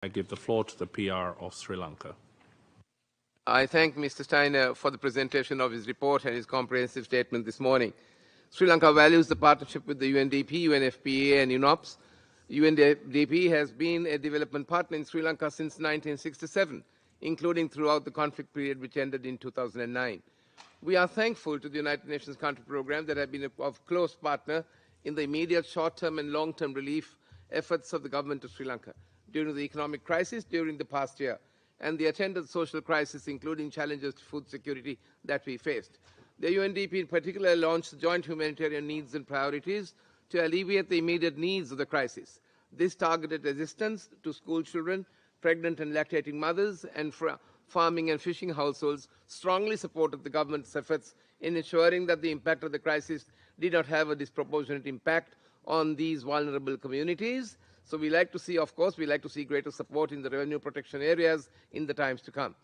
I give the floor to the PR of Sri Lanka. I thank Mr. Steiner for the presentation of his report and his comprehensive statement this morning. Sri Lanka values the partnership with the UNDP, UNFPA and UNOPS. UNDP has been a development partner in Sri Lanka since 1967, including throughout the conflict period which ended in 2009. We are thankful to the United Nations Country Programme that have been a close partner in the immediate short-term and long-term relief efforts of the government of Sri Lanka during the economic crisis during the past year and the attendant social crisis, including challenges to food security that we faced. The UNDP in particular launched joint humanitarian needs and priorities to alleviate the immediate needs of the crisis. This targeted assistance to school children, pregnant and lactating mothers, and farming and fishing households strongly supported the government's efforts in ensuring that the impact of the crisis did not have a disproportionate impact on these vulnerable communities. So we like to see, of course, greater support in the revenue protection areas in the times to come.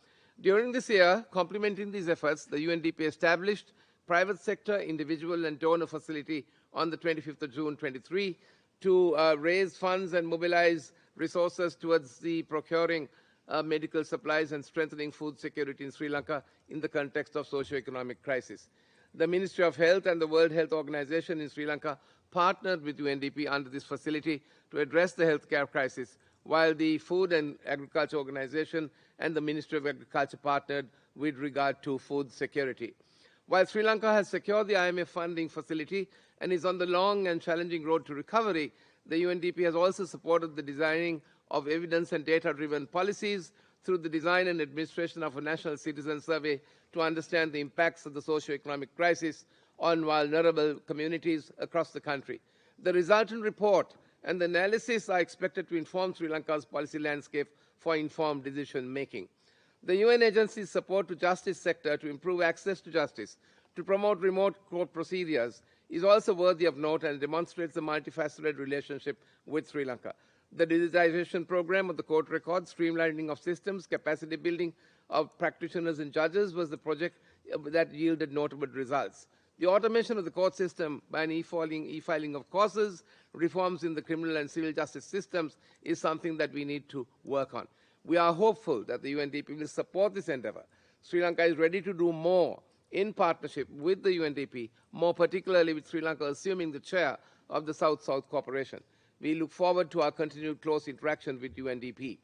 During this year, complementing these efforts, the UNDP established private sector, individual and donor facility on the 25th of June 23 to raise funds and mobilize resources towards the procuring medical supplies and strengthening food security in Sri Lanka in the context of socio-economic crisis. The Ministry of Health and the World Health Organization in Sri Lanka partnered with UNDP under this facility to address the healthcare crisis, while the Food and Agriculture Organization and the Ministry of Agriculture partnered with regard to food security. While Sri Lanka has secured the IMF funding facility and is on the long and challenging road to recovery, the UNDP has also supported the designing of evidence and data-driven policies through the design and administration of a national citizen survey to understand the impacts of the socio-economic crisis on vulnerable communities across the country. The resultant report and the analysis are expected to inform Sri Lanka's policy landscape for informed decision-making. The UN agency's support to justice sector to improve access to justice, to promote remote court procedures, is also worthy of note and demonstrates the multifaceted relationship with Sri Lanka. The digitization program of the court records, streamlining of systems, capacity building of practitioners and judges was the project that yielded notable results. The automation of the court system by an e-filing of causes, reforms in the criminal and civil justice systems is something that we need to work on. We are hopeful that the UNDP will support this endeavor. Sri Lanka is ready to do more in partnership with the UNDP, more particularly with Sri Lanka assuming the chair of the South-South Cooperation. We look forward to our continued close interaction with UNDP.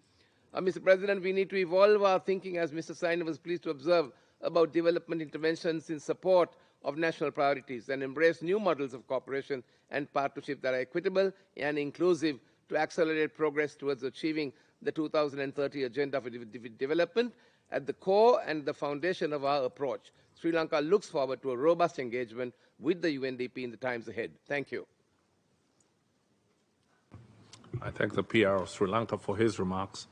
Mr. President, we need to evolve our thinking, as Mr. Steiner was pleased to observe, about development interventions in support of national priorities and embrace new models of cooperation and partnership that are equitable and inclusive to accelerate progress towards achieving the 2030 Agenda for Development at the core and the foundation of our approach. Sri Lanka looks forward to a robust engagement with the UNDP in the times ahead. Thank you. I thank the PR of Sri Lanka for his remarks.